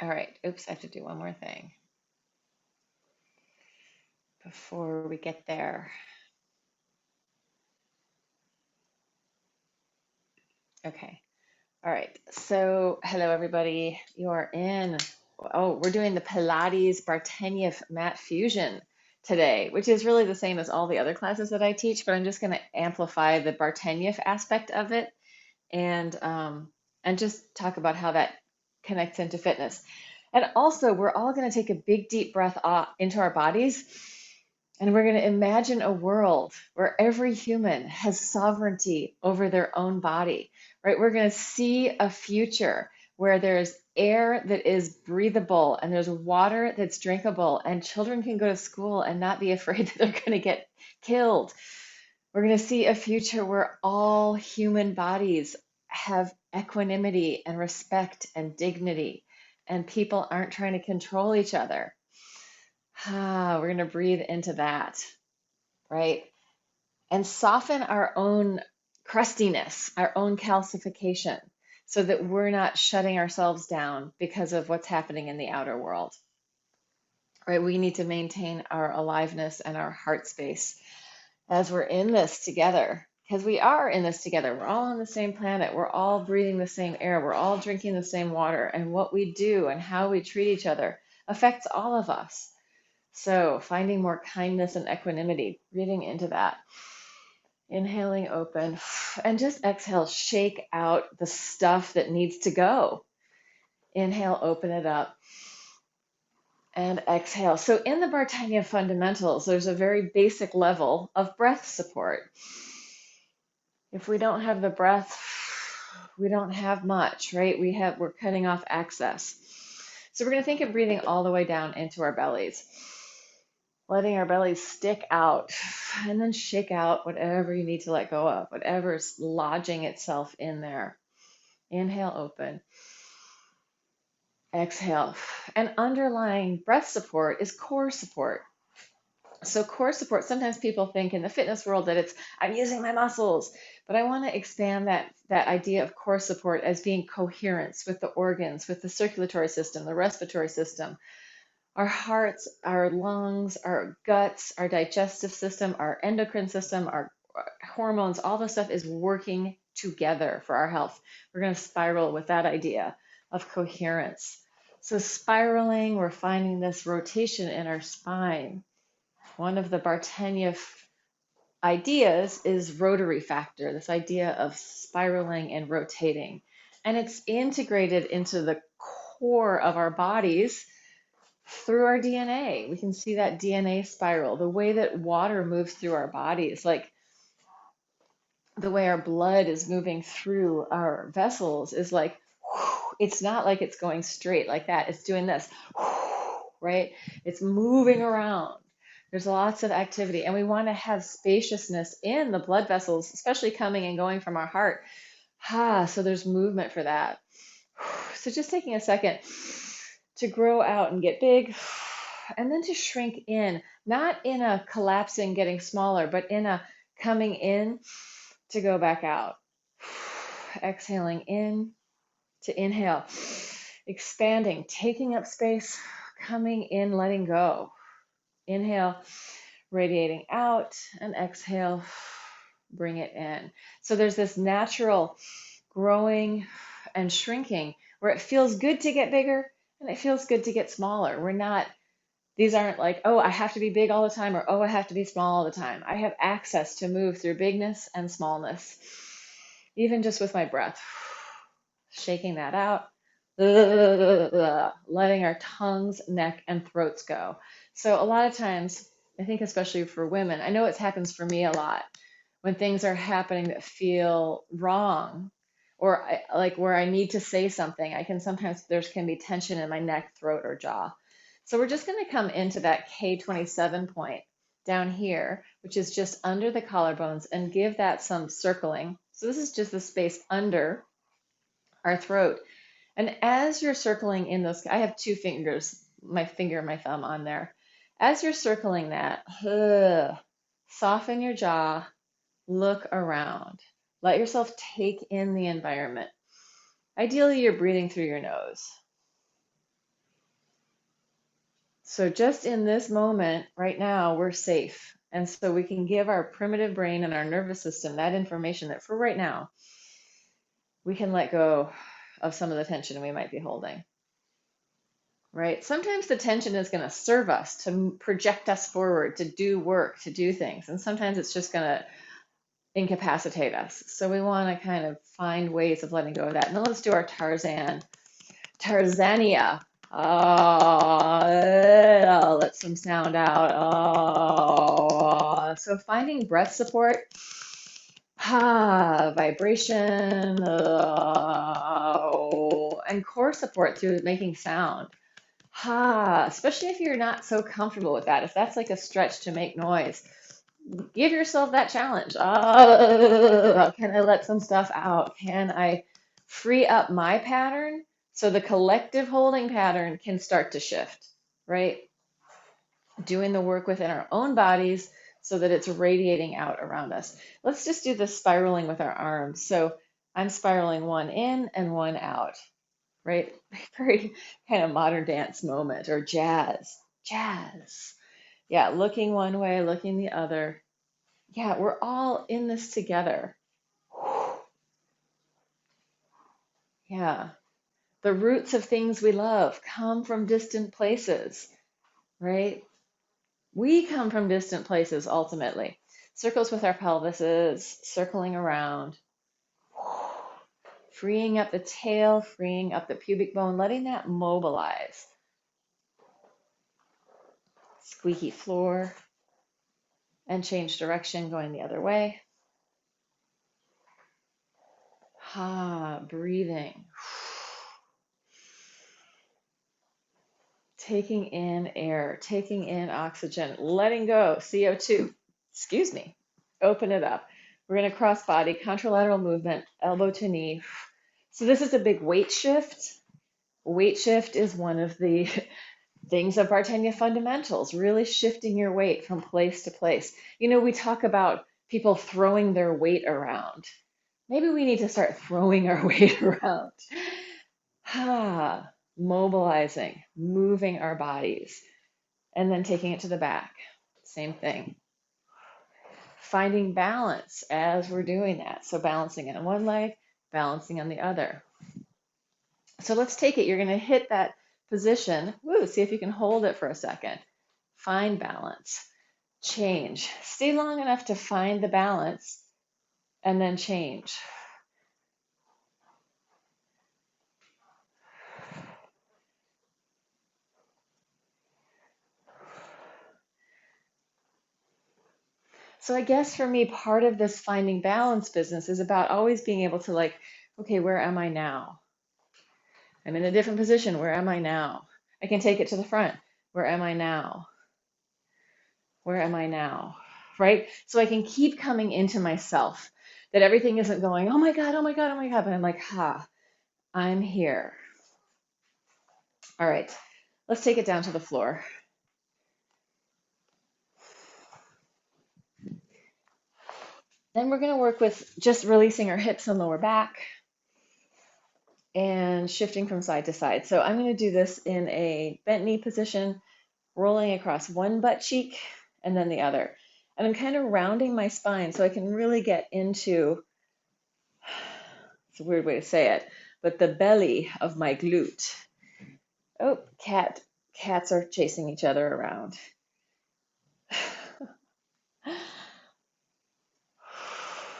All right. Oops, I have to do one more thing before we get there. Okay. All right. So, hello, everybody. You're in. Oh, we're doing the Pilates Bartenieff mat fusion today, which is really the same as all the other classes that I teach, but I'm just going to amplify the Bartenieff aspect of it and just talk about how that connects into fitness. And also, we're all going to take a big, deep breath into our bodies, and we're going to imagine a world where every human has sovereignty over their own body, right? We're going to see a future where there's air that is breathable and there's water that's drinkable, and children can go to school and not be afraid that they're going to get killed. We're going to see a future where all human bodies have equanimity and respect and dignity, and people aren't trying to control each other. We're going to breathe into that, right? And soften our own crustiness, our own calcification, so that we're not shutting ourselves down because of what's happening in the outer world, right? We need to maintain our aliveness and our heart space as we're in this together, because we are in this together. We're all on the same planet. We're all breathing the same air. We're all drinking the same water. And what we do and how we treat each other affects all of us. So finding more kindness and equanimity, breathing into that. Inhaling open and just exhale, shake out the stuff that needs to go. Inhale, open it up and exhale. So in the Bartenieff fundamentals, there's a very basic level of breath support. If we don't have the breath, we don't have much, right? We're cutting off access. So we're going to think of breathing all the way down into our bellies, letting our bellies stick out, and then shake out whatever you need to let go of, whatever's lodging itself in there. Inhale, open. Exhale. And underlying breath support is core support. So core support, sometimes people think in the fitness world that it's, I'm using my muscles, but I want to expand that idea of core support as being coherence with the organs, with the circulatory system, the respiratory system, our hearts, our lungs, our guts, our digestive system, our endocrine system, our hormones, all this stuff is working together for our health. We're going to spiral with that idea of coherence. So spiraling, we're finding this rotation in our spine. One of the Bartenieff ideas is rotary factor, this idea of spiraling and rotating. And it's integrated into the core of our bodies through our DNA. We can see that DNA spiral, the way that water moves through our bodies, like the way our blood is moving through our vessels is like, it's not like it's going straight like that. It's doing this, right? It's moving around. There's lots of activity, and we want to have spaciousness in the blood vessels, especially coming and going from our heart. So there's movement for that. So just taking a second to grow out and get big, and then to shrink in, not in a collapsing, getting smaller, but in a coming in to go back out. Exhaling in to inhale, expanding, taking up space, coming in, letting go. Inhale, radiating out, and exhale, bring it in. So there's this natural growing and shrinking where it feels good to get bigger and it feels good to get smaller. These aren't like, oh, I have to be big all the time, or oh, I have to be small all the time. I have access to move through bigness and smallness, even just with my breath. Shaking that out, letting our tongues, neck, and throats go. So a lot of times, I think especially for women, I know it happens for me a lot when things are happening that feel wrong, or like where I need to say something. There can be tension in my neck, throat, or jaw. So we're just going to come into that K27 point down here, which is just under the collarbones, and give that some circling. So this is just the space under our throat. And as you're circling in those, I have two fingers, my finger and my thumb on there. As you're circling that, soften your jaw, look around. Let yourself take in the environment. Ideally, you're breathing through your nose. So just in this moment right now, we're safe. And so we can give our primitive brain and our nervous system that information that for right now, we can let go of some of the tension we might be holding, right? Sometimes the tension is going to serve us to project us forward, to do work, to do things. And sometimes it's just going to incapacitate us. So we want to kind of find ways of letting go of that. And then let's do our Tarzania. Let some sound out. So finding breath support, vibration, and core support through making sound. Especially if you're not so comfortable with that. If that's like a stretch to make noise, give yourself that challenge. Can I let some stuff out? Can I free up my pattern so the collective holding pattern can start to shift, right? Doing the work within our own bodies so that it's radiating out around us. Let's just do the spiraling with our arms. So I'm spiraling one in and one out, right? Very kind of modern dance moment or jazz. Yeah, looking one way, looking the other. Yeah, we're all in this together. Yeah. The roots of things we love come from distant places, right? We come from distant places ultimately. Circles with our pelvises, circling around, freeing up the tail, freeing up the pubic bone, letting that mobilize. Squeaky floor, and change direction, going the other way. Breathing. Taking in air, taking in oxygen, letting go, CO2. Excuse me. Open it up. We're going to cross body, contralateral movement, elbow to knee. So this is a big weight shift. Weight shift is one of the things of Bartenieff fundamentals, really shifting your weight from place to place. You know, we talk about people throwing their weight around. Maybe we need to start throwing our weight around. Mobilizing, moving our bodies, and then taking it to the back. Same thing. Finding balance as we're doing that. So balancing on one leg, balancing on the other. So let's take it. You're going to hit that position. See if you can hold it for a second. Find balance. Change. Stay long enough to find the balance and then change. So I guess for me, part of this finding balance business is about always being able to okay, where am I now? I'm in a different position. Where am I now? I can take it to the front. Where am I now? Where am I now? Right? So I can keep coming into myself, that everything isn't going, oh my God, oh my God, oh my God. But I'm like, I'm here. All right, let's take it down to the floor. Then we're going to work with just releasing our hips and lower back and shifting from side to side. So I'm going to do this in a bent knee position, rolling across one butt cheek and then the other. And I'm kind of rounding my spine so I can really get into, it's a weird way to say it, but the belly of my glute. Oh, cats are chasing each other around.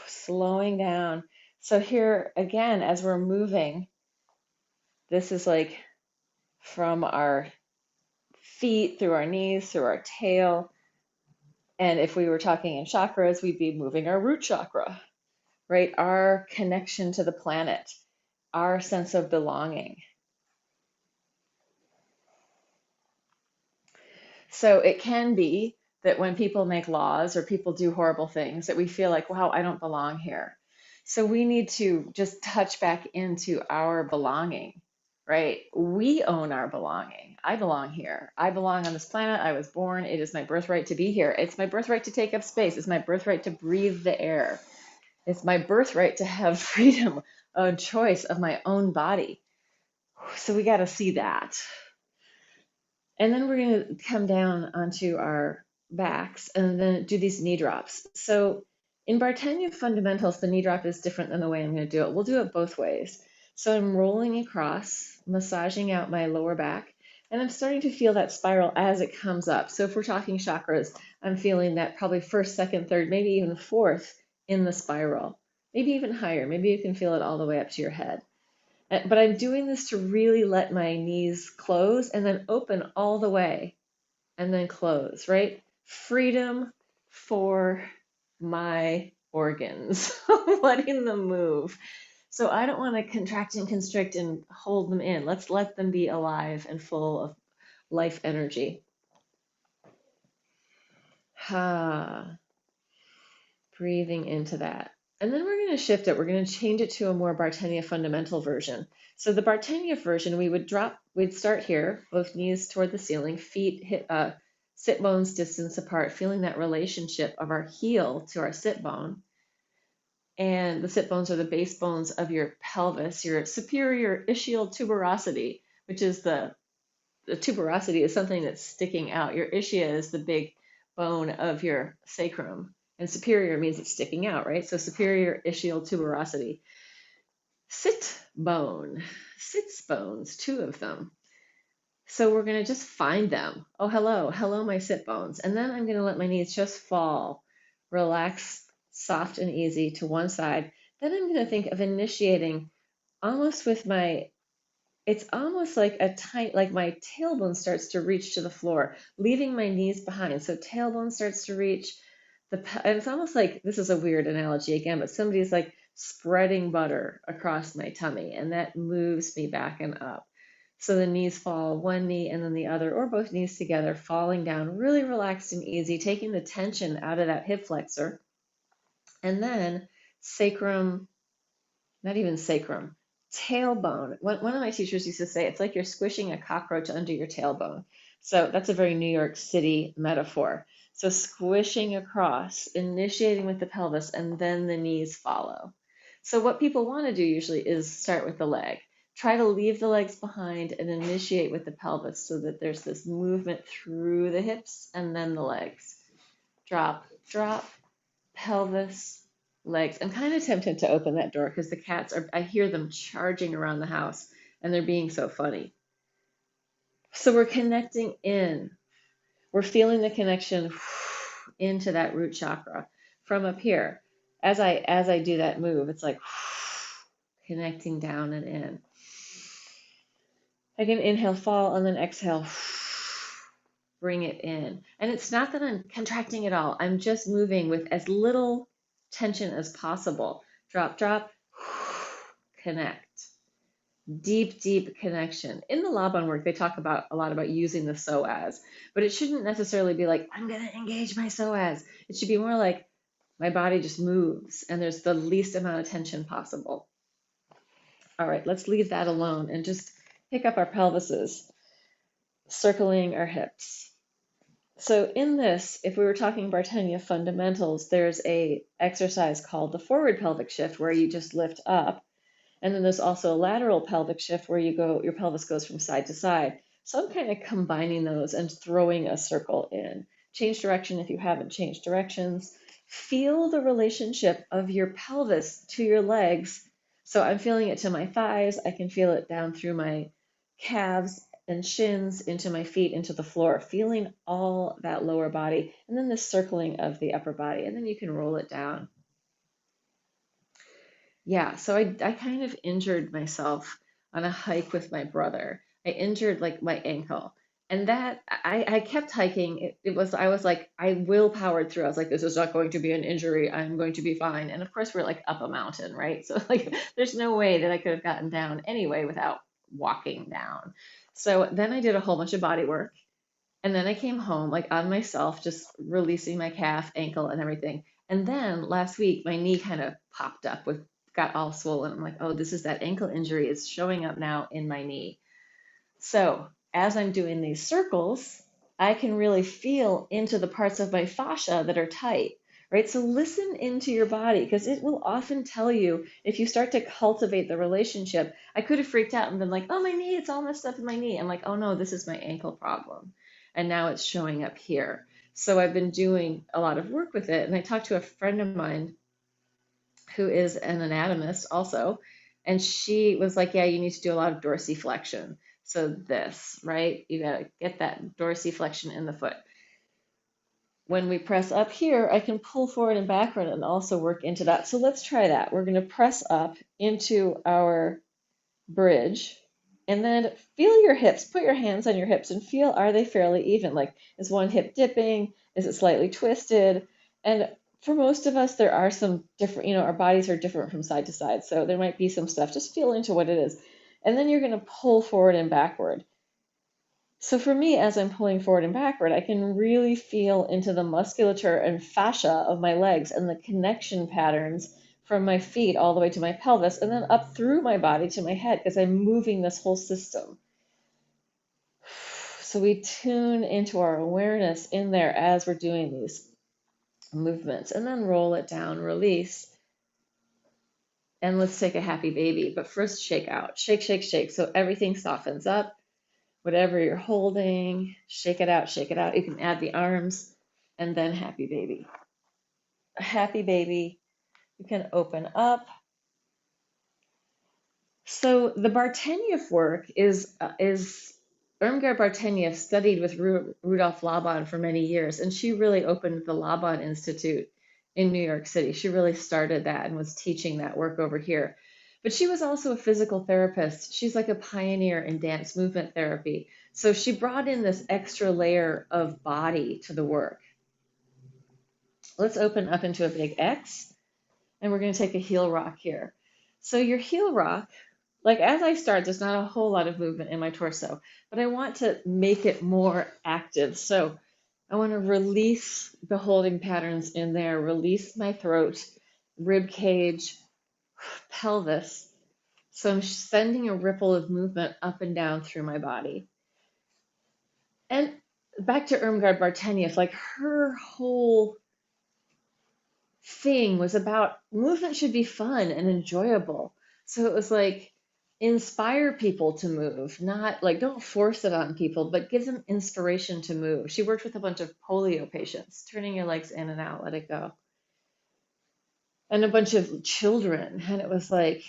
Slowing down. So here again, as we're moving, this is like from our feet, through our knees, through our tail. And if we were talking in chakras, we'd be moving our root chakra, right? Our connection to the planet, our sense of belonging. So it can be that when people make laws or people do horrible things, that we feel like, wow, I don't belong here. So we need to just touch back into our belonging, right? We own our belonging. I belong here. I belong on this planet. I was born. It is my birthright to be here. It's my birthright to take up space. It's my birthright to breathe the air. It's my birthright to have freedom of choice of my own body. So we got to see that. And then we're going to come down onto our backs and then do these knee drops. So in Bartenieff fundamentals, the knee drop is different than the way I'm going to do it. We'll do it both ways. So I'm rolling across, massaging out my lower back, and I'm starting to feel that spiral as it comes up. So if we're talking chakras, I'm feeling that probably first, second, third, maybe even fourth in the spiral, maybe even higher. Maybe you can feel it all the way up to your head. But I'm doing this to really let my knees close and then open all the way and then close, right? Freedom for my organs, letting them move. So I don't want to contract and constrict and hold them in. Let's let them be alive and full of life energy. Ha. Breathing into that. And then we're going to shift it. We're going to change it to a more Bartenieff fundamental version. So the Bartenieff version, we'd start here, both knees toward the ceiling, feet sit bones distance apart, feeling that relationship of our heel to our sit bone. And the sit bones are the base bones of your pelvis, your superior ischial tuberosity, which is the tuberosity is something that's sticking out. Your ischia is the big bone of your sacrum. And superior means it's sticking out, right? So superior ischial tuberosity. Sit bone, sits bones, two of them. So we're going to just find them. Oh, hello, my sit bones. And then I'm going to let my knees just fall, relax, soft and easy to one side. Then I'm going to think of initiating almost with it's almost like like my tailbone starts to reach to the floor, leaving my knees behind. So tailbone starts to reach and it's almost like, this is a weird analogy again, but somebody's like spreading butter across my tummy, and that moves me back and up. So the knees fall, one knee and then the other, or both knees together, falling down, really relaxed and easy, taking the tension out of that hip flexor. And then sacrum, not even sacrum, tailbone. One of my teachers used to say, it's like you're squishing a cockroach under your tailbone. So that's a very New York City metaphor. So squishing across, initiating with the pelvis, and then the knees follow. So what people want to do usually is start with the leg. Try to leave the legs behind and initiate with the pelvis so that there's this movement through the hips and then the legs. Drop, drop, pelvis, legs. I'm kind of tempted to open that door because the cats I hear them charging around the house and they're being so funny. So we're connecting in. We're feeling the connection into that root chakra from up here. As I do that move, it's like connecting down and in. I can inhale, fall, and then exhale, bring it in. And it's not that I'm contracting at all. I'm just moving with as little tension as possible. Drop, drop, connect. Deep, deep connection. In the Laban work, they talk a lot about using the psoas, but it shouldn't necessarily be like, I'm going to engage my psoas. It should be more like my body just moves and there's the least amount of tension possible. All right, let's leave that alone and just pick up our pelvises, circling our hips. So in this, if we were talking Bartenieff fundamentals, there's a exercise called the forward pelvic shift where you just lift up. And then there's also a lateral pelvic shift where your pelvis goes from side to side. So I'm kind of combining those and throwing a circle in. Change direction if you haven't changed directions. Feel the relationship of your pelvis to your legs. So I'm feeling it to my thighs. I can feel it down through my calves and shins, into my feet, into the floor, feeling all that lower body, and then the circling of the upper body. And then you can roll it down. Yeah, so I kind of injured myself on a hike with my brother. I injured like my ankle. And that I kept hiking. I was like, I willpowered through. I was like, this is not going to be an injury. I'm going to be fine. And of course, we're like up a mountain, right? So like there's no way that I could have gotten down anyway without walking down. So then I did a whole bunch of body work. And then I came home like on myself, just releasing my calf, ankle, and everything. And then last week, my knee kind of popped up got all swollen. I'm like, oh, this is that ankle injury. It's showing up now in my knee. So as I'm doing these circles, I can really feel into the parts of my fascia that are tight, right? So listen into your body because it will often tell you if you start to cultivate the relationship. I could have freaked out and been like, oh, my knee, it's all messed up in my knee. I'm like, oh no, this is my ankle problem. And now it's showing up here. So I've been doing a lot of work with it. And I talked to a friend of mine who is an anatomist also. And she was like, yeah, you need to do a lot of dorsiflexion. So this, right? You got to get that dorsiflexion in the foot. When we press up here, I can pull forward and backward and also work into that. So let's try that. We're going to press up into our bridge and then feel your hips. Put your hands on your hips and feel, are they fairly even? Like, is one hip dipping? Is it slightly twisted? And for most of us, there are some different, our bodies are different from side to side. So there might be some stuff. Just feel into what it is. And then you're going to pull forward and backward. So for me, as I'm pulling forward and backward, I can really feel into the musculature and fascia of my legs and the connection patterns from my feet all the way to my pelvis and then up through my body to my head because I'm moving this whole system. So we tune into our awareness in there as we're doing these movements and then roll it down, release. And let's take a happy baby. But first, shake out. Shake, shake, shake. So everything softens up. Whatever you're holding, shake it out, shake it out. You can add the arms and then happy baby. A happy baby, you can open up. So the Bartenieff work is Irmgard Bartenieff studied with Rudolf Laban for many years, and she really opened the Laban Institute in New York City. She really started that and was teaching that work over here. But she was also a physical therapist. She's like a pioneer in dance movement therapy. So she brought in this extra layer of body to the work. Let's open up into a big X, and we're going to take a heel rock here. So your heel rock, like as I start, there's not a whole lot of movement in my torso, but I want to make it more active. So I want to release the holding patterns in there, release my throat, rib cage, pelvis. So I'm sending a ripple of movement up and down through my body. And back to Irmgard Bartenieff, like her whole thing was about movement should be fun and enjoyable. So it was like inspire people to move, not like don't force it on people, but give them inspiration to move. She worked with a bunch of polio patients, turning your legs in and out, let it go. And a bunch of children. And it was like,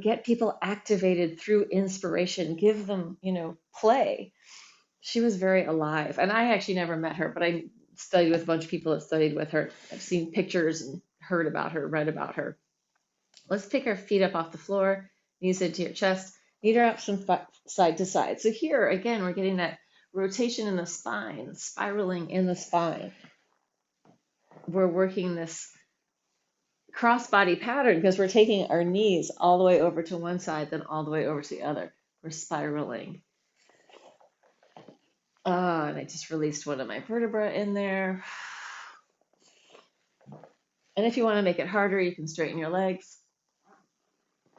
get people activated through inspiration, give them, play. She was very alive. And I actually never met her, but I studied with a bunch of people that studied with her. I've seen pictures and heard about her, read about her. Let's pick our feet up off the floor, knees into your chest, knee wraps from side to side. So here, again, we're getting that rotation in the spine, spiraling in the spine. We're working this cross-body pattern because we're taking our knees all the way over to one side, then all the way over to the other. We're spiraling. And I just released one of my vertebrae in there. And if you want to make it harder, you can straighten your legs,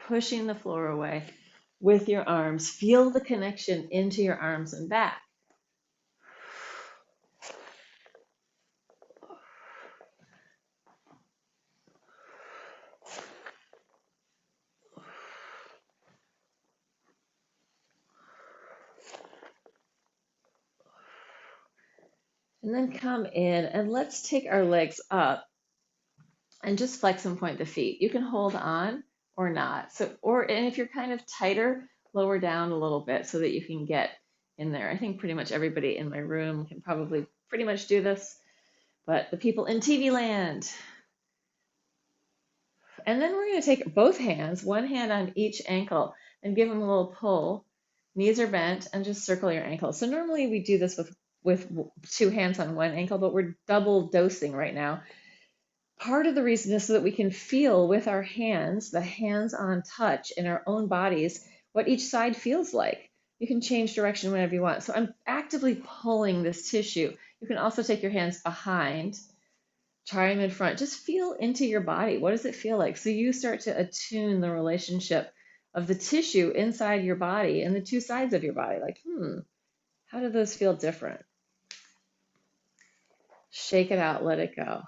pushing the floor away with your arms. Feel the connection into your arms and back. And then come in and let's take our legs up and just flex and point the feet. You can hold on or not. And if you're kind of tighter, lower down a little bit so that you can get in there. I think pretty much everybody in my room can probably pretty much do this, but the people in TV land. And then we're going to take both hands, one hand on each ankle, and give them a little pull. Knees are bent, and just circle your ankle. So normally we do this with two hands on one ankle, but we're double dosing right now. Part of the reason is so that we can feel with our hands, the hands-on touch in our own bodies, what each side feels like. You can change direction whenever you want. So I'm actively pulling this tissue. You can also take your hands behind, try them in front. Just feel into your body. What does it feel like? So you start to attune the relationship of the tissue inside your body and the two sides of your body. Like, how do those feel different? Shake it out, let it go.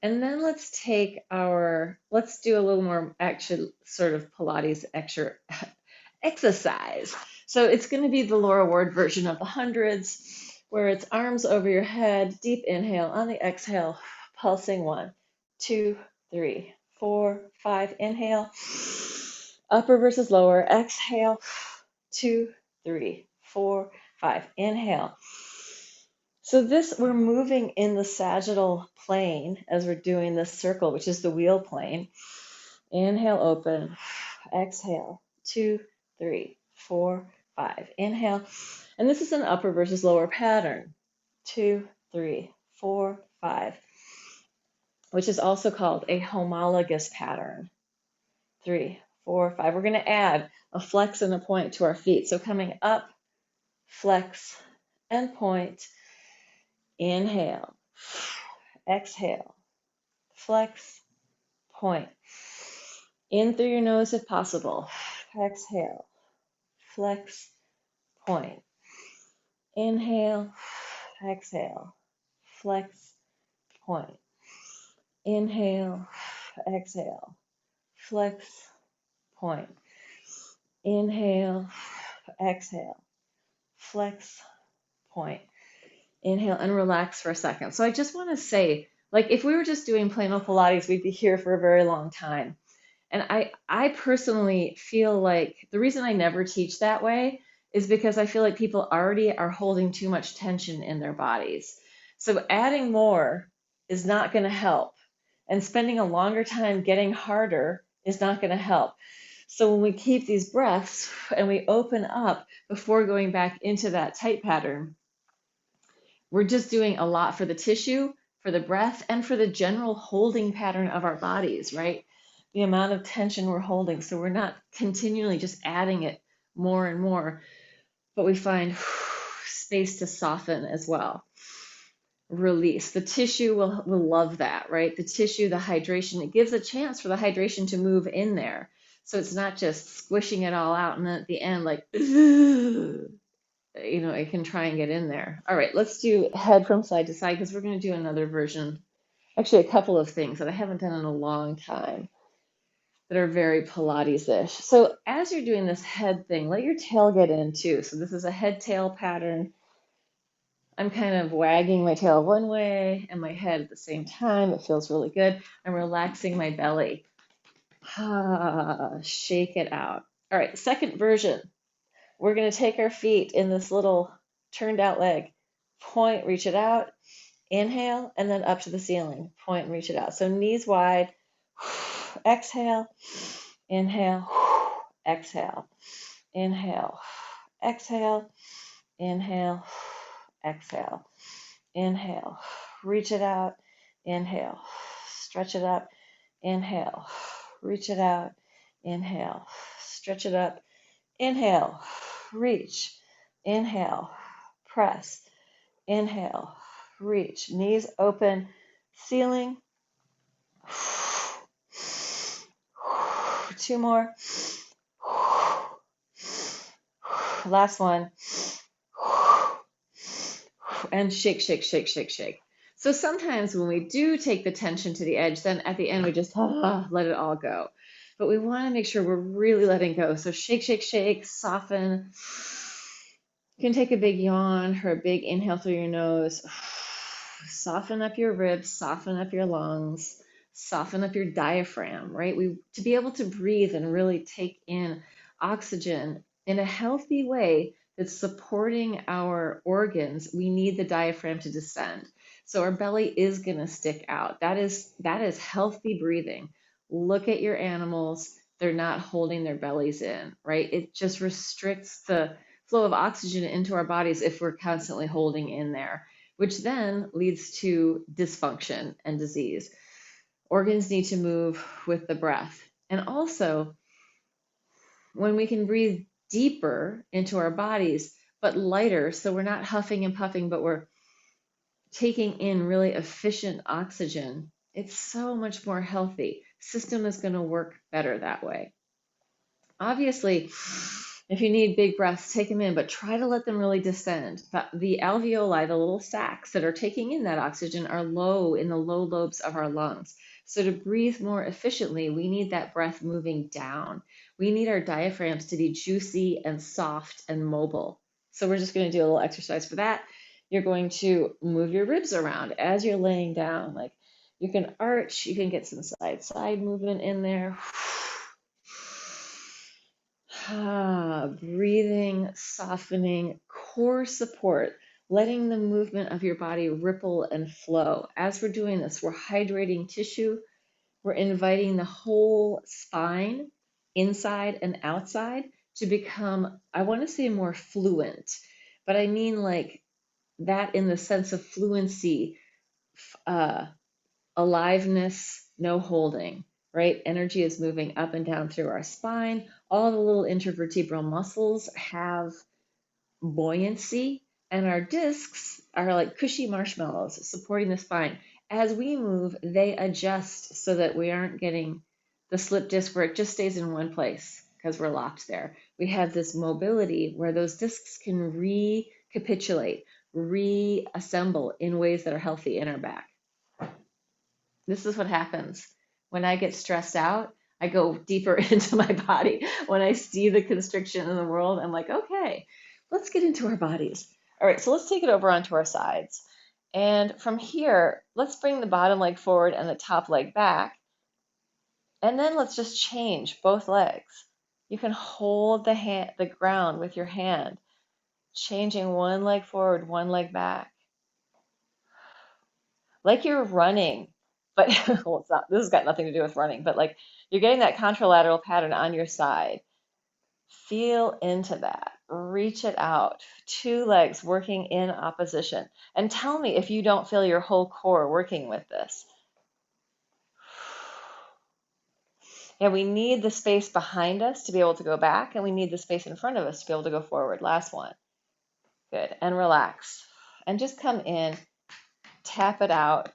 And then let's do a little more action, sort of Pilates exercise. So it's going to be the Laura Ward version of the hundreds, where it's arms over your head, deep inhale. On the exhale, pulsing 1, 2, 3, 4, 5. Inhale, upper versus lower. Exhale, 2, 3, 4, 5. Inhale. So we're moving in the sagittal plane as we're doing this circle, which is the wheel plane. Inhale, open. Exhale, 2, 3, 4, 5. Inhale. And this is an upper versus lower pattern. 2, 3, 4, 5, which is also called a homologous pattern. 3, 4, 5. We're going to add a flex and a point to our feet. So coming up, flex and point. Inhale, exhale, flex, point. In through your nose if possible. Exhale, flex, point. Inhale, exhale, flex, point. Inhale, exhale, flex, point. Inhale, exhale, flex, point. Inhale and relax for a second. So I just want to say, like, if we were just doing plain old Pilates, we'd be here for a very long time. And I personally feel like the reason I never teach that way is because I feel like people already are holding too much tension in their bodies. So adding more is not going to help. And spending a longer time getting harder is not going to help. So when we keep these breaths and we open up before going back into that tight pattern, we're just doing a lot for the tissue, for the breath, and for the general holding pattern of our bodies, right? The amount of tension we're holding. So we're not continually just adding it more and more, but we find space to soften as well. Release. The tissue will love that, right? The tissue, the hydration, it gives a chance for the hydration to move in there. So it's not just squishing it all out and then at the end, like, it can try and get in there. All right, let's do head from side to side because we're going to do another version. Actually, a couple of things that I haven't done in a long time that are very Pilates-ish. So as you're doing this head thing, let your tail get in too. So this is a head-tail pattern. I'm kind of wagging my tail one way and my head at the same time. It feels really good. I'm relaxing my belly. Shake it out. All right, second version. We're going to take our feet in this little turned out leg. Point, reach it out. Inhale, and then up to the ceiling. Point and reach it out. So knees wide. Exhale. Inhale. Exhale. Inhale. Exhale. Inhale. Exhale. Inhale. Reach it out. Inhale. Stretch it up. Inhale. Reach it out. Inhale. Stretch it up. Inhale. Reach. Inhale. Press. Inhale. Reach. Knees open. Ceiling. 2 more. Last one. And shake, shake, shake, shake, shake. So sometimes when we do take the tension to the edge, then at the end we just let it all go. But we want to make sure we're really letting go. So shake, shake, shake, soften. You can take a big yawn or a big inhale through your nose. Soften up your ribs, soften up your lungs, soften up your diaphragm, right? To be able to breathe and really take in oxygen in a healthy way that's supporting our organs, we need the diaphragm to descend. So our belly is going to stick out. That is healthy breathing. Look at your animals. They're not holding their bellies in, right? It just restricts the flow of oxygen into our bodies if we're constantly holding in there, which then leads to dysfunction and disease. Organs need to move with the breath. And also, when we can breathe deeper into our bodies, but lighter, so we're not huffing and puffing, but we're taking in really efficient oxygen, it's so much more healthy. System is going to work better that way. Obviously, If you need big breaths, take them in, but try to let them really descend. The alveoli, the little sacs that are taking in that oxygen, are low in the low lobes of our lungs. So to breathe more efficiently, we need that breath moving down. We need our diaphragms to be juicy and soft and mobile. So we're just going to do a little exercise for that. You're going to move your ribs around as you're laying down. Like you can arch, you can get some side movement in there. Breathing, softening, core support, letting the movement of your body ripple and flow. As we're doing this, we're hydrating tissue. We're inviting the whole spine, inside and outside, to become, I want to say, more fluent, but I mean like that in the sense of fluency, aliveness, no holding, right? Energy is moving up and down through our spine. All the little intervertebral muscles have buoyancy, and our discs are like cushy marshmallows supporting the spine. As we move, they adjust so that we aren't getting the slip disc where it just stays in one place because we're locked there. We have this mobility where those discs can recapitulate, reassemble in ways that are healthy in our back. This is what happens when I get stressed out. I go deeper into my body. When I see the constriction in the world, I'm like, okay, let's get into our bodies. All right, so let's take it over onto our sides. And from here, let's bring the bottom leg forward and the top leg back. And then let's just change both legs. You can hold the ground with your hand, changing one leg forward, one leg back. Like you're running, but well, it's not, this has got nothing to do with running, but like you're getting that contralateral pattern on your side. Feel into that, reach it out, two legs working in opposition. And tell me if you don't feel your whole core working with this. Yeah, we need the space behind us to be able to go back, and we need the space in front of us to be able to go forward. Last one. Good. And relax. And just come in, tap it out.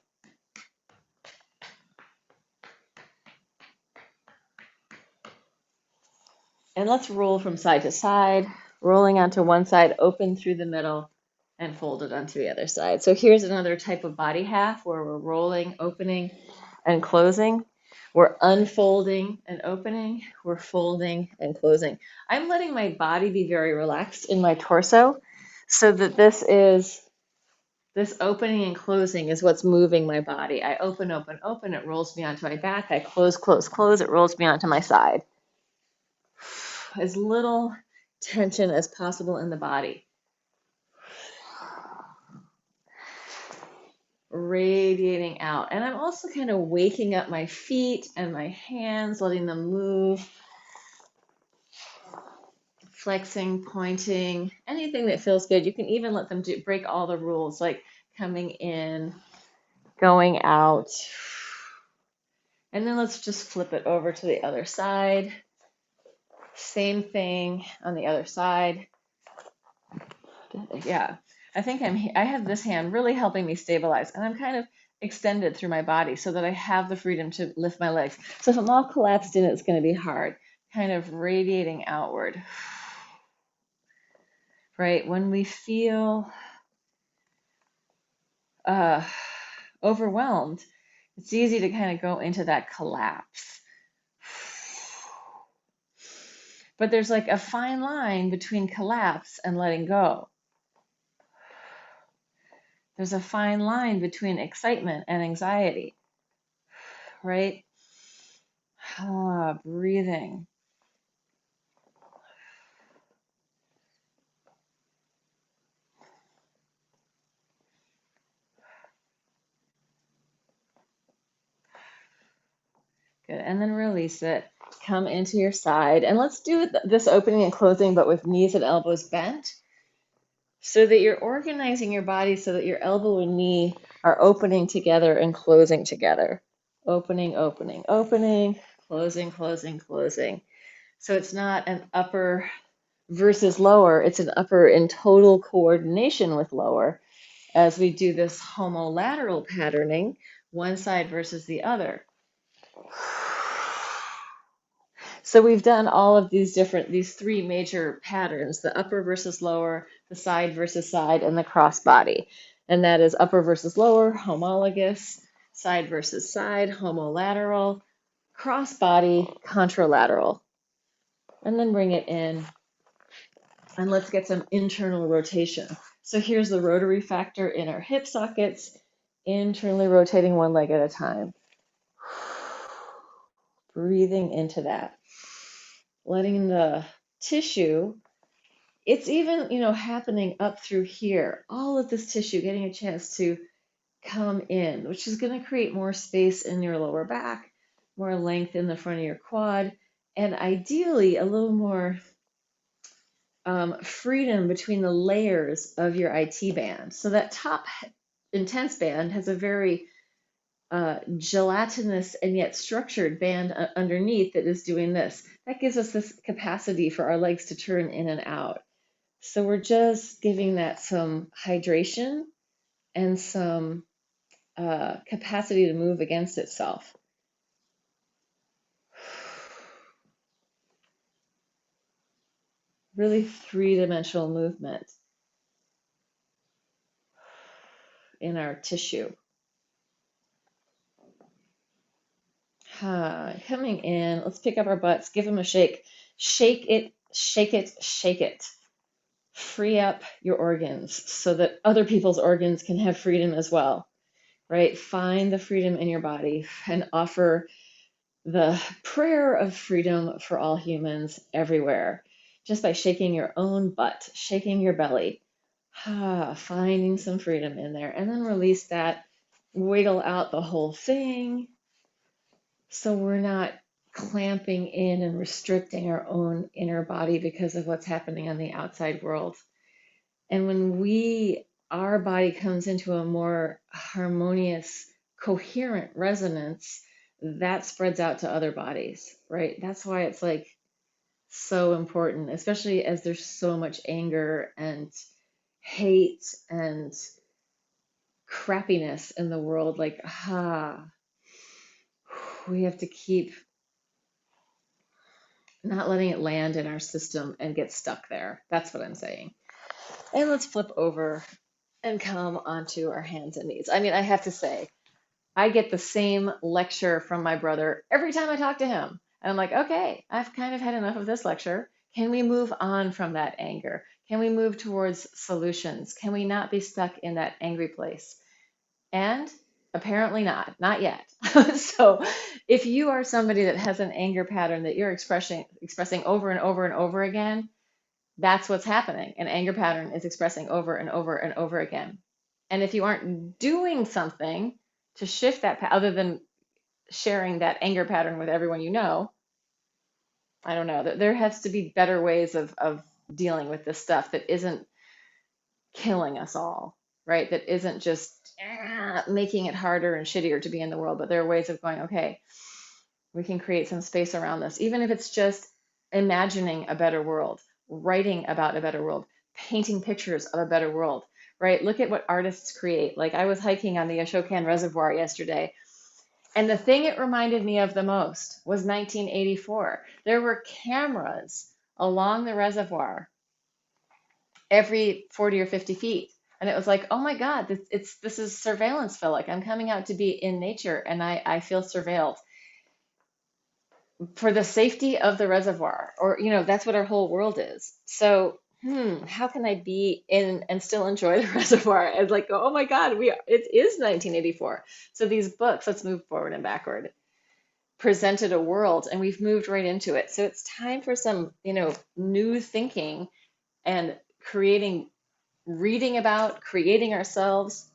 And let's roll from side to side, rolling onto one side, open through the middle, and fold it onto the other side. So here's another type of body half where we're rolling, opening, and closing. We're unfolding and opening. We're folding and closing. I'm letting my body be very relaxed in my torso so that this opening and closing is what's moving my body. I open, open, open. It rolls me onto my back. I close, close, close. It rolls me onto my side. As little tension as possible in the body. Radiating out. And I'm also kind of waking up my feet and my hands, letting them move. Flexing, pointing, anything that feels good. You can even let them break all the rules, like coming in, going out. And then let's just flip it over to the other side. Same thing on the other side. Yeah, I think I have this hand really helping me stabilize, and I'm kind of extended through my body so that I have the freedom to lift my legs. So if I'm all collapsed in, it's going to be hard. Kind of radiating outward. Right? When we feel overwhelmed, it's easy to kind of go into that collapse. But there's like a fine line between collapse and letting go. There's a fine line between excitement and anxiety, right? Breathing. Good. And then release it. Come into your side. And let's do this opening and closing, but with knees and elbows bent, so that you're organizing your body so that your elbow and knee are opening together and closing together. Opening, opening, opening, closing, closing, closing. So it's not an upper versus lower, it's an upper in total coordination with lower as we do this homolateral patterning, one side versus the other. So we've done all of these three major patterns, the upper versus lower, the side versus side, and the crossbody. And that is upper versus lower, homologous, side versus side, homolateral, crossbody, contralateral. And then bring it in, and let's get some internal rotation. So here's the rotary factor in our hip sockets, internally rotating one leg at a time. Breathing into that. Letting the tissue, it's even, happening up through here. All of this tissue getting a chance to come in, which is going to create more space in your lower back, more length in the front of your quad, and ideally a little more freedom between the layers of your IT band. So that top intense band has a very gelatinous and yet structured band underneath that is doing this. That gives us this capacity for our legs to turn in and out. So we're just giving that some hydration and some capacity to move against itself. Really three-dimensional movement in our tissue. Coming in, let's pick up our butts, give them a shake. Shake it, shake it, shake it. Free up your organs so that other people's organs can have freedom as well, right? Find the freedom in your body and offer the prayer of freedom for all humans everywhere, just by shaking your own butt, shaking your belly, finding some freedom in there, and then release that, wiggle out the whole thing. So we're not clamping in and restricting our own inner body because of what's happening on the outside world. And when our body comes into a more harmonious, coherent resonance, that spreads out to other bodies, right? That's why it's like so important, especially as there's so much anger and hate and crappiness in the world. Like, we have to keep not letting it land in our system and get stuck there. That's what I'm saying. And let's flip over and come onto our hands and knees. I mean, I have to say, I get the same lecture from my brother every time I talk to him. And I'm like, okay, I've kind of had enough of this lecture. Can we move on from that anger? Can we move towards solutions? Can we not be stuck in that angry place? And apparently not yet. So if you are somebody that has an anger pattern that you're expressing over and over and over again, that's what's happening. An anger pattern is expressing over and over and over again. And if you aren't doing something to shift that, other than sharing that anger pattern with everyone you know, I don't know, there has to be better ways of dealing with this stuff that isn't killing us all, right? That isn't just making it harder and shittier to be in the world, but there are ways of going, okay, we can create some space around this, even if it's just imagining a better world, writing about a better world, painting pictures of a better world, right? Look at what artists create. Like I was hiking on the Ashokan Reservoir yesterday, and the thing it reminded me of the most was 1984. There were cameras along the reservoir every 40 or 50 feet. And it was like, oh my God, this is surveillance, Phil. Like I'm coming out to be in nature and I feel surveilled for the safety of the reservoir, or that's what our whole world is. So how can I be in and still enjoy the reservoir and like go, oh my God, it is 1984. So these books, let's move forward and backward, presented a world and we've moved right into it. So it's time for some new thinking and reading about creating ourselves,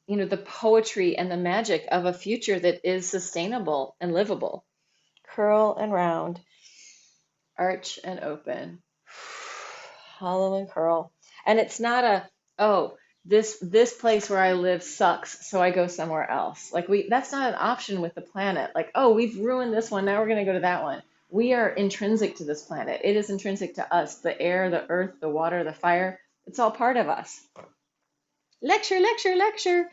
the poetry and the magic of a future that is sustainable and livable. Curl and round, arch and open, hollow and curl. And it's not this place where I live sucks, so I go somewhere else. Like that's not an option with the planet. Like, oh, we've ruined this one, now we're going to go to that one. We are intrinsic to this planet. It is intrinsic to us. The air, the earth, the water, the fire, it's all part of us. Lecture, lecture, lecture.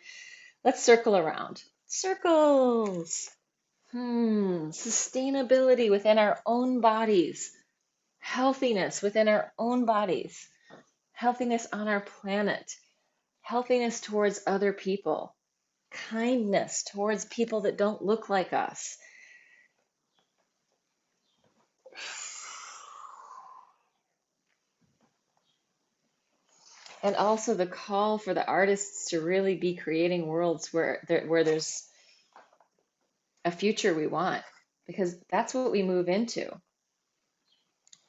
Let's circle around. Circles. Sustainability within our own bodies, healthiness within our own bodies, healthiness on our planet, healthiness towards other people, kindness towards people that don't look like us. And also the call for the artists to really be creating worlds where there's a future we want, because that's what we move into,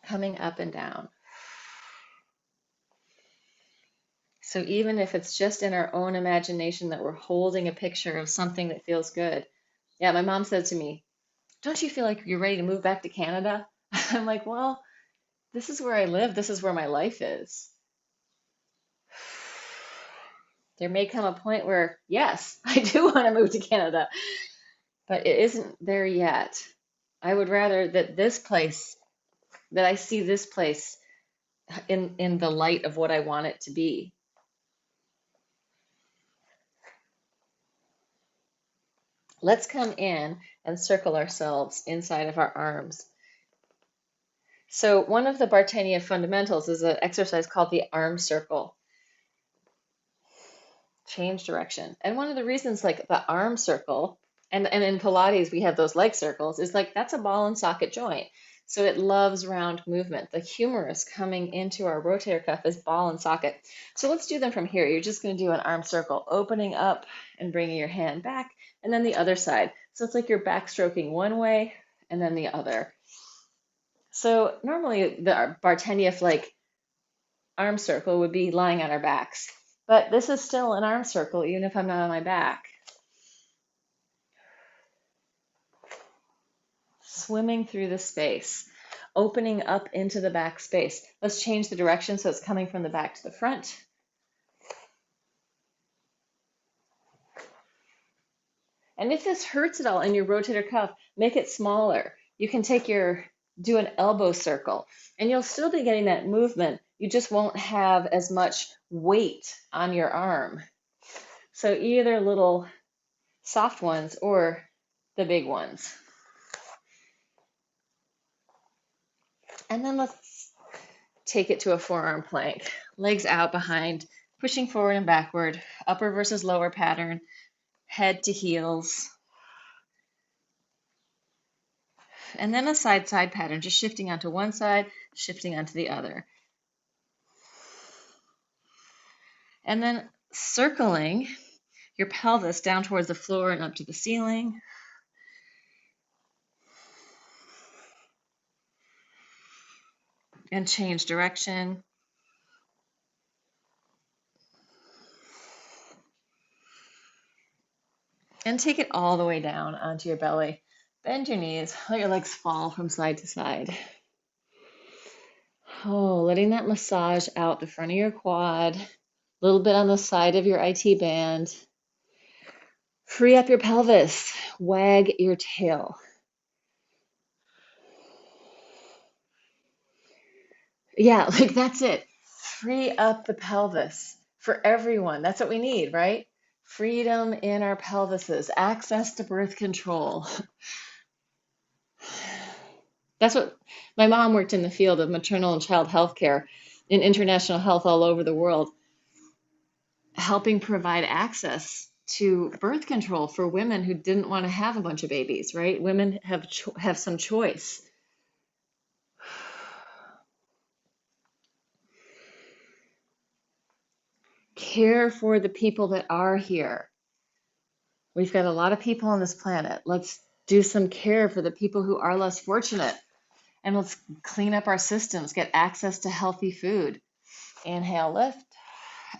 coming up and down. So even if it's just in our own imagination that we're holding a picture of something that feels good. Yeah, my mom said to me, "Don't you feel like you're ready to move back to Canada?" I'm like, well, this is where I live. This is where my life is. There may come a point where, yes, I do want to move to Canada, but it isn't there yet. I would rather that I see this place in the light of what I want it to be. Let's come in and circle ourselves inside of our arms. So one of the Bartenieff fundamentals is an exercise called the arm circle. Change direction. And one of the reasons, like the arm circle, and in Pilates we have those leg circles, is like that's a ball and socket joint. So it loves round movement. The humerus coming into our rotator cuff is ball and socket. So let's do them from here. You're just going to do an arm circle, opening up and bringing your hand back, and then the other side. So it's like you're backstroking one way and then the other. So normally the Bartenieff like arm circle would be lying on our backs, but this is still an arm circle even if I'm not on my back. Swimming through the space, opening up into the back space. Let's change the direction so it's coming from the back to the front. And if this hurts at all in your rotator cuff, make it smaller. You can do an elbow circle, and you'll still be getting that movement. You just won't have as much weight on your arm. So either little soft ones or the big ones. And then let's take it to a forearm plank. Legs out behind, pushing forward and backward, upper versus lower pattern, head to heels. And then a side-side pattern, just shifting onto one side, shifting onto the other. And then circling your pelvis down towards the floor and up to the ceiling. And change direction. And take it all the way down onto your belly. Bend your knees, let your legs fall from side to side. Oh, letting that massage out the front of your quad, a little bit on the side of your IT band. Free up your pelvis, wag your tail. Yeah, like that's it. Free up the pelvis for everyone. That's what we need, right? Freedom in our pelvises, access to birth control. That's what my mom worked in the field of maternal and child health care in international health all over the world, helping provide access to birth control for women who didn't want to have a bunch of babies, right? Women have some choice. Care for the people that are here. We've got a lot of people on this planet. Let's do some care for the people who are less fortunate. And let's clean up our systems, get access to healthy food. Inhale, lift.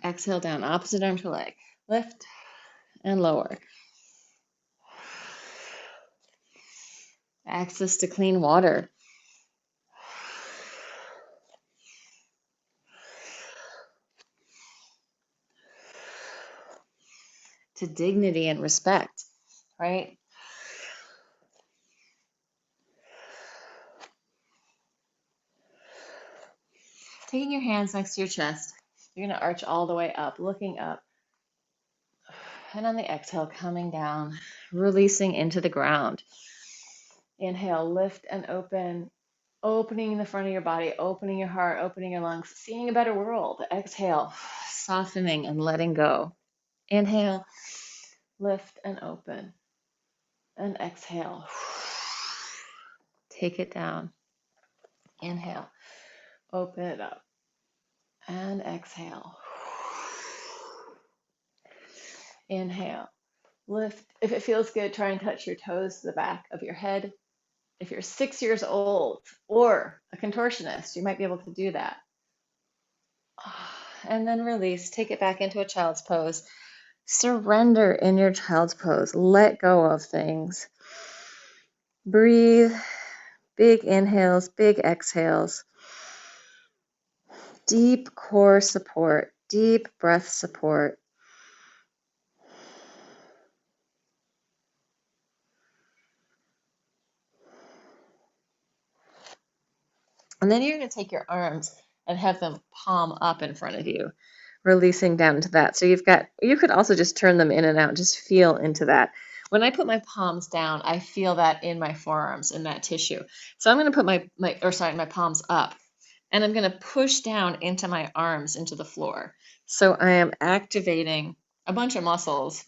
Exhale down, opposite arm to leg. Lift and lower. Access to clean water. To dignity and respect, right? Taking your hands next to your chest, you're going to arch all the way up, looking up. And on the exhale, coming down, releasing into the ground. Inhale, lift and open, opening the front of your body, opening your heart, opening your lungs, seeing a better world. Exhale, softening and letting go. Inhale, lift and open, and exhale. Take it down. Inhale, open it up, and exhale. Inhale, lift. If it feels good, try and touch your toes to the back of your head. If you're 6 years old or a contortionist, you might be able to do that. And then release. Take it back into a child's pose. Surrender in your child's pose. Let go of things. Breathe. Big inhales, big exhales. Deep core support. Deep breath support. And then you're going to take your arms and have them palm up in front of you, releasing down into that. So you could also just turn them in and out, just feel into that. When I put my palms down, I feel that in my forearms, in that tissue. So I'm going to put my palms up, and I'm going to push down into my arms, into the floor. So I am activating a bunch of muscles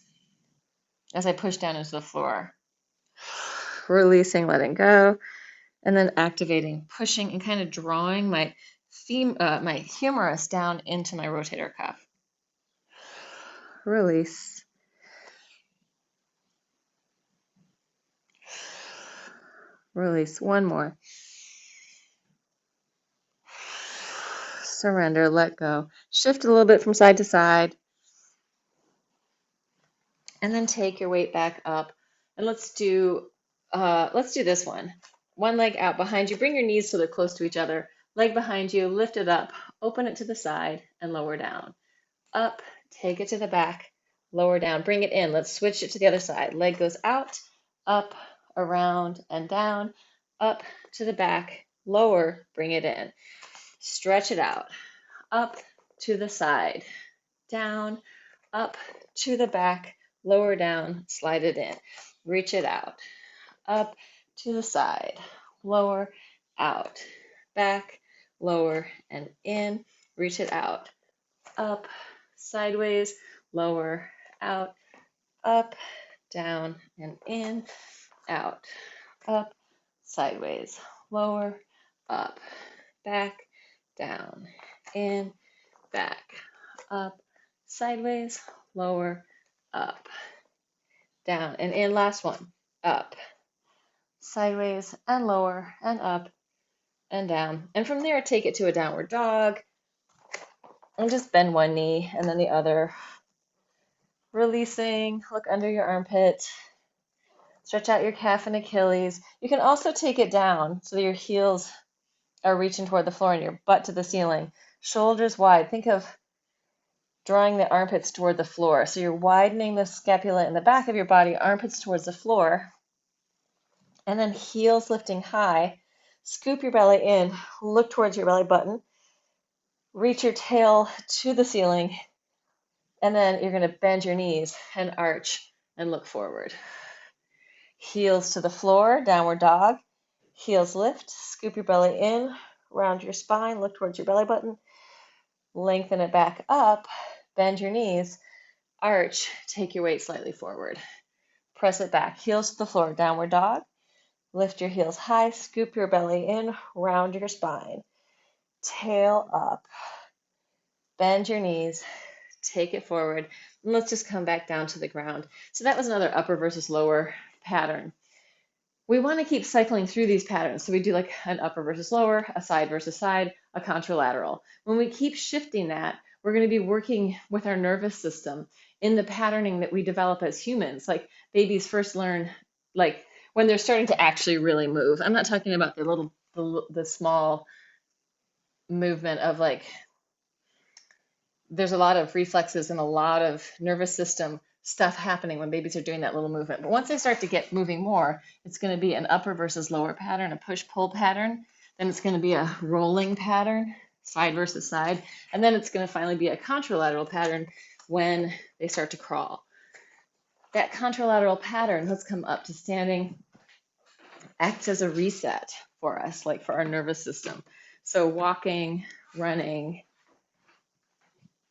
as I push down into the floor, releasing, letting go. And then activating, pushing, and kind of drawing my humerus down into my rotator cuff. Release. Release. One more. Surrender. Let go. Shift a little bit from side to side. And then take your weight back up. And let's do this one. One leg out behind you. Bring your knees so they're close to each other. Leg behind you. Lift it up. Open it to the side and lower down. Up. Take it to the back. Lower down. Bring it in. Let's switch it to the other side. Leg goes out, up, around, and down. Up to the back. Lower. Bring it in. Stretch it out. Up to the side. Down. Up to the back. Lower down. Slide it in. Reach it out. Up to the side. Lower. Out. Back. Lower. And in. Reach it out. Up. Sideways. Lower. Out. Up. Down. And in. Out. Up. Sideways. Lower. Up. Back. Down. In. Back. Up. Sideways. Lower. Up. Down. And in. Last one. Up. Sideways. And lower. And up. And down. And from there, take it to a downward dog. And just bend one knee and then the other. Releasing. Look under your armpit. Stretch out your calf and Achilles. You can also take it down so that your heels are reaching toward the floor and your butt to the ceiling. Shoulders wide. Think of drawing the armpits toward the floor. So you're widening the scapula in the back of your body, armpits towards the floor. And then heels lifting high. Scoop your belly in. Look towards your belly button. Reach your tail to the ceiling. And then you're going to bend your knees and arch and look forward. Heels to the floor, downward dog. Heels lift, scoop your belly in, round your spine, look towards your belly button. Lengthen it back up, bend your knees, arch, take your weight slightly forward. Press it back, heels to the floor, downward dog. Lift your heels high, scoop your belly in, round your spine. Tail up, bend your knees, take it forward. And let's just come back down to the ground. So that was another upper versus lower pattern. We want to keep cycling through these patterns. So we do like an upper versus lower, a side versus side, a contralateral. When we keep shifting that, we're going to be working with our nervous system in the patterning that we develop as humans. Like babies first learn, like when they're starting to actually really move. I'm not talking about the small movement of like, there's a lot of reflexes and a lot of nervous system stuff happening when babies are doing that little movement. But once they start to get moving more, it's going to be an upper versus lower pattern, a push-pull pattern. Then it's going to be a rolling pattern, side versus side. And then it's going to finally be a contralateral pattern when they start to crawl. That contralateral pattern, let's come up to standing. acts as a reset for us, like for our nervous system. So walking, running,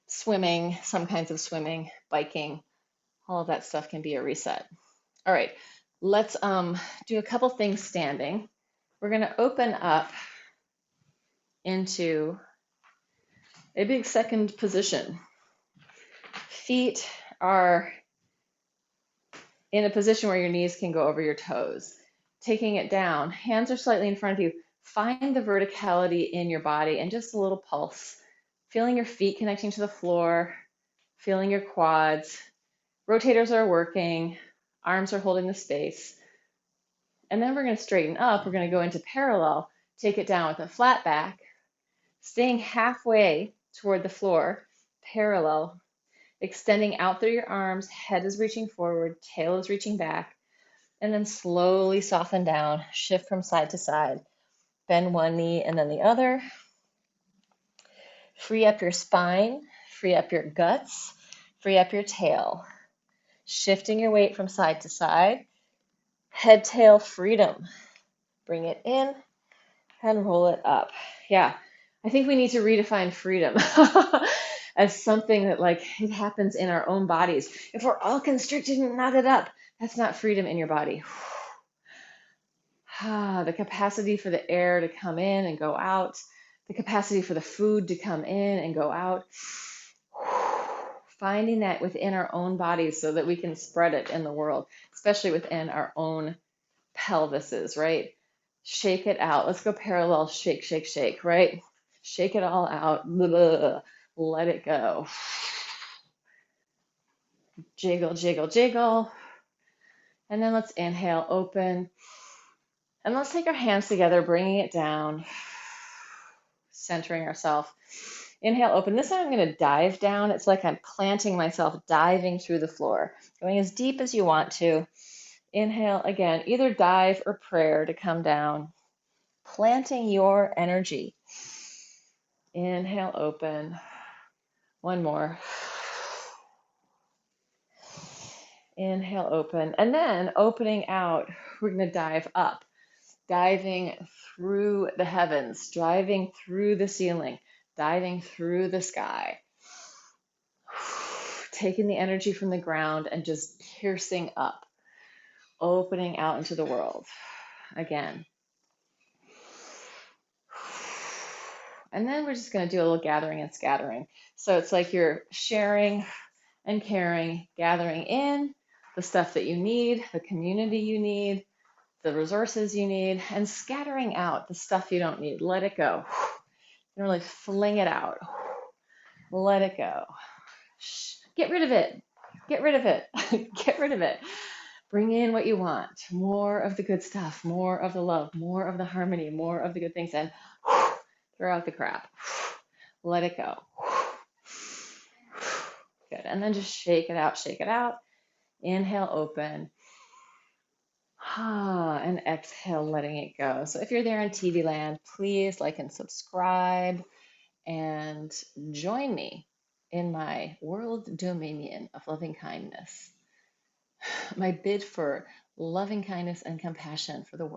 swimming, some kinds of swimming, biking, all of that stuff can be a reset. All right, let's do a couple things standing. We're going to open up into a big second position. Feet are in a position where your knees can go over your toes. Taking it down, hands are slightly in front of you. Find the verticality in your body and just a little pulse. Feeling your feet connecting to the floor, feeling your quads. Rotators are working, arms are holding the space. And then we're going to straighten up. We're going to go into parallel, take it down with a flat back, staying halfway toward the floor, parallel, extending out through your arms, head is reaching forward, tail is reaching back, and then slowly soften down, shift from side to side. Bend one knee and then the other. Free up your spine, free up your guts, free up your tail. Shifting your weight from side to side. Head, tail, freedom. Bring it in and roll it up. Yeah, I think we need to redefine freedom as something that like it happens in our own bodies. If we're all constricted and knotted up, that's not freedom in your body. The capacity for the air to come in and go out, the capacity for the food to come in and go out. Finding that within our own bodies so that we can spread it in the world, especially within our own pelvises, right? Shake it out. Let's go parallel, shake, shake, shake, right? Shake it all out. Let it go. Jiggle, jiggle, jiggle. And then let's inhale, open. And let's take our hands together, bringing it down, centering ourselves. Inhale, open. This time I'm going to dive down. It's like I'm planting myself, diving through the floor, going as deep as you want to. Inhale again, either dive or prayer to come down, planting your energy. Inhale, open. One more. Inhale, open. And then opening out, we're going to dive up, diving through the heavens, diving through the ceiling, diving through the sky. Taking the energy from the ground and just piercing up, opening out into the world. Again. And then we're just going to do a little gathering and scattering. So it's like you're sharing and caring, gathering in the stuff that you need, the community you need, the resources you need, and scattering out the stuff you don't need. Let it go. And really fling it out. Let it go. Get rid of it. Get rid of it. Get rid of it. Bring in what you want. More of the good stuff, more of the love, more of the harmony, more of the good things, and throw out the crap. Let it go. Good. And then just shake it out, shake it out. Inhale, open. And exhale, letting it go. So if you're there in TV land, please like and subscribe and join me in my world dominion of loving kindness. My bid for loving kindness and compassion for the world.